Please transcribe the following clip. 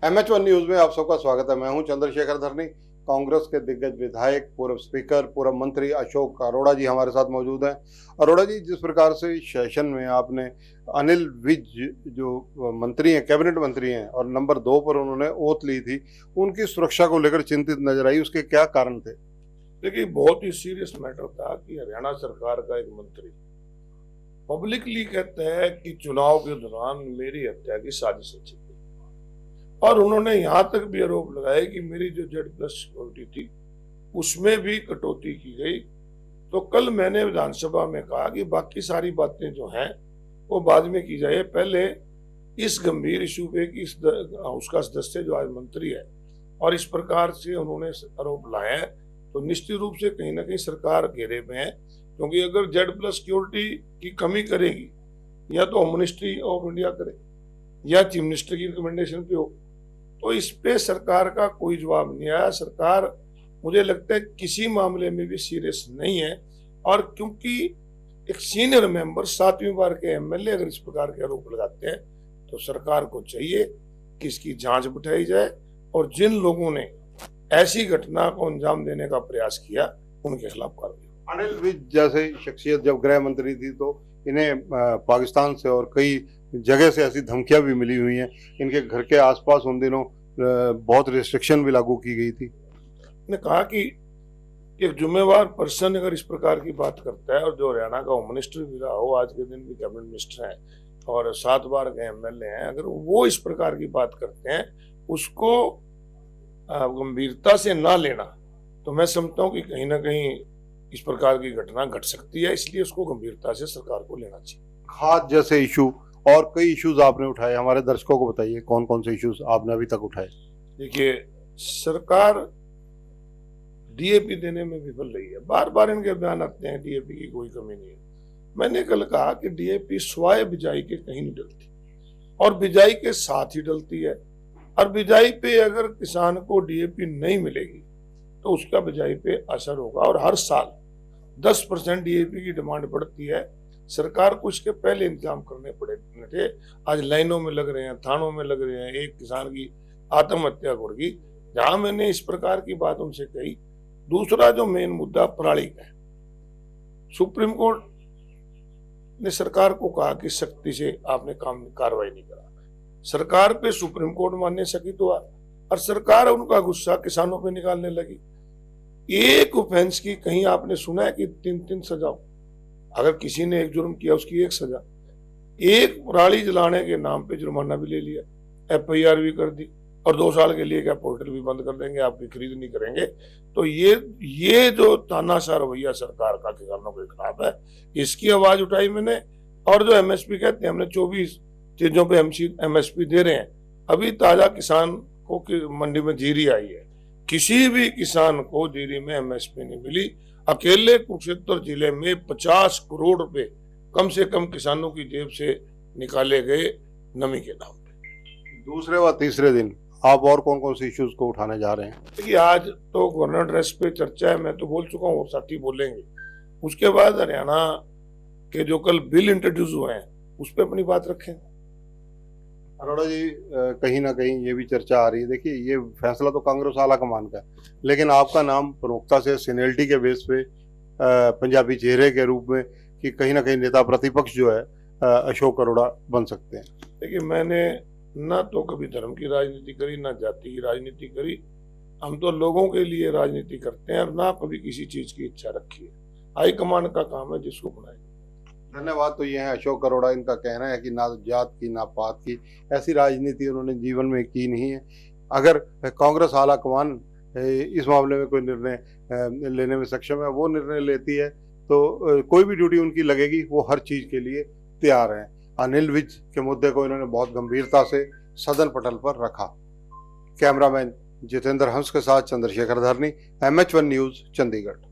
MH1 news में आप सबका स्वागत है। मैं हूं चंद्रशेखर धरनी। कांग्रेस के दिग्गज विधायक, पूर्व स्पीकर, पूर्व मंत्री अशोक अरोड़ा जी हमारे साथ मौजूद हैं। अरोड़ा जी, जिस प्रकार से सेशन में आपने अनिल विज जो मंत्री हैं, कैबिनेट मंत्री हैं, और नंबर 2 पर उन्होंने ओथ ली थी, उनकी सुरक्षा को लेकर चिंतित नजर आई, उसके क्या कारण थे? देखिए, बहुत ही सीरियस मैटर था कि हरियाणा सरकार का एक मंत्री पब्लिकली कहते हैं कि चुनाव के दौरान मेरी हत्या की साजिश रची गई, और उन्होंने यहां तक भी आरोप लगाया कि मेरी जो Z+ सिक्योरिटी थी उसमें भी कटौती की गई। तो कल मैंने विधानसभा में कहा कि बाकी सारी बातें जो हैं वो बाद में की जाए, पहले इस गंभीर इशू पे कि उसका सदस्य जो आज मंत्री है और इस प्रकार से उन्होंने आरोप लाए हैं, तो निश्चित रूप से कहीं ना कहीं सरकार घेरे में है। क्योंकि अगर Z+ सिक्योरिटी की कमी करेगी, या तो होम मिनिस्ट्री ऑफ इंडिया करे या चीफ मिनिस्टर की रिकमेंडेशन पे हो, तो इस पे सरकार का कोई जवाब नहीं आया। सरकार, मुझे लगता है, किसी मामले में भी सीरियस नहीं है। और क्योंकि एक सीनियर मेंबर 7वीं बार के MLA अगर इस प्रकार के आरोप लगाते हैं, तो सरकार को चाहिए कि इसकी जांच बिठाई जाए और जिन लोगों ने ऐसी घटना को अंजाम देने का प्रयास किया उनके खिलाफ कार्रवाई। अनिल विज जैसे शख्सियत जब गृह मंत्री थी तो इन्हें पाकिस्तान से और कई जगह से ऐसी धमकियां भी मिली हुई हैं। इनके घर के आसपास उन दिनों बहुत रिस्ट्रिक्शन भी लागू की गई थी। ने कहा कि एक जिम्मेवार पर्सन अगर इस प्रकार की बात करता है, और जो हरियाणा का होम मिनिस्टर भी रहा हो, आज के दिन भी कैबिनेट मिनिस्टर हैं और 7 बार के MLA हैं, अगर वो इस प्रकार की बात करते हैं, उसको गंभीरता से ना लेना, तो मैं समझता हूँ कि कहीं ना कहीं इस प्रकार की घटना घट सकती है। इसलिए उसको गंभीरता से सरकार को लेना चाहिए। खाद जैसे इशू और कई इश्यूज आपने उठाए, हमारे दर्शकों को बताइए कौन कौन से इश्यूज आपने अभी तक उठाए। देखिए, सरकार DAP देने में विफल रही है। बार बार इनके बयान आते हैं DAP की कोई कमी नहीं है। मैंने कल कहा कि DAP स्वाय बिजाई के कहीं नहीं डलती, और बिजाई के साथ ही डलती है। और बिजाई पे अगर किसान को DAP नहीं मिलेगी तो उसका बिजाई पे असर होगा, और हर साल 10% DAP की डिमांड बढ़ती है। सरकार को इसके पहले इंतजाम करने पड़े थे। आज लाइनों में लग रहे हैं, थानों में लग रहे हैं। एक किसान की आत्महत्या हो गई, जहां मैंने इस प्रकार की बात उनसे कही। दूसरा जो मेन मुद्दा पराली का है, सुप्रीम कोर्ट ने सरकार को कहा कि सख्ती से आपने कार्रवाई नहीं करा। सरकार पे सुप्रीम कोर्ट मानने सकी तो और सरकार उनका गुस्सा किसानों पे निकालने लगी। एक ऑफेंस की कहीं आपने सुना है कि 3 सजा? अगर किसी ने एक जुर्म किया उसकी एक सजा। एक पराली जलाने के नाम पे जुर्माना भी ले लिया, FIR भी कर दी, और 2 साल के लिए क्या पोर्टल भी बंद कर देंगे, आपकी खरीद नहीं करेंगे। तो ये जो तानाशाह रवैया सरकार का किसानों के खिलाफ है, इसकी आवाज उठाई मैंने। और जो MSP कहते हैं, हमने 24 चीजों पे MSP दे रहे हैं। अभी ताजा किसान को मंडी में जीरी आई है, किसी भी किसान को जीरी में MSP नहीं मिली। अकेले कुरुक्षेत्र जिले में 50 करोड़ रुपए कम से कम किसानों की जेब से निकाले गए नमी के नाम पे। दूसरे व तीसरे दिन आप और कौन कौन से इश्यूज को उठाने जा रहे हैं? देखिए, आज तो गवर्नर ड्रेस पे चर्चा है, मैं तो बोल चुका हूँ, और साथी बोलेंगे। उसके बाद हरियाणा के जो कल बिल इंट्रोड्यूस हुए हैं उस पर अपनी बात रखें। अरोड़ा जी, कहीं ना कहीं ये भी चर्चा आ रही है, देखिए ये फैसला तो कांग्रेस आला कमान का है, लेकिन आपका नाम प्रमुखता से सीनियरिटी के बेस पे पंजाबी चेहरे के रूप में कि कहीं ना कहीं नेता प्रतिपक्ष जो है अशोक अरोड़ा बन सकते हैं। देखिए, मैंने ना तो कभी धर्म की राजनीति करी, ना जाति की राजनीति करी। हम तो लोगों के लिए राजनीति करते हैं, और ना कभी किसी चीज की इच्छा रखी है। हाईकमान का काम है जिसको बनाए। धन्यवाद। तो ये है अशोक अरोड़ा, इनका कहना है कि ना जात की ना पात की ऐसी राजनीति उन्होंने जीवन में की नहीं है। अगर कांग्रेस आला कमान इस मामले में कोई निर्णय लेने में सक्षम है, वो निर्णय लेती है, तो कोई भी ड्यूटी उनकी लगेगी, वो हर चीज के लिए तैयार हैं। अनिल विज के मुद्दे को इन्होंने बहुत गंभीरता से सदन पटल पर रखा। कैमरामैन जितेंद्र हंस के साथ चंद्रशेखर धरनी, MH1 न्यूज, चंडीगढ़।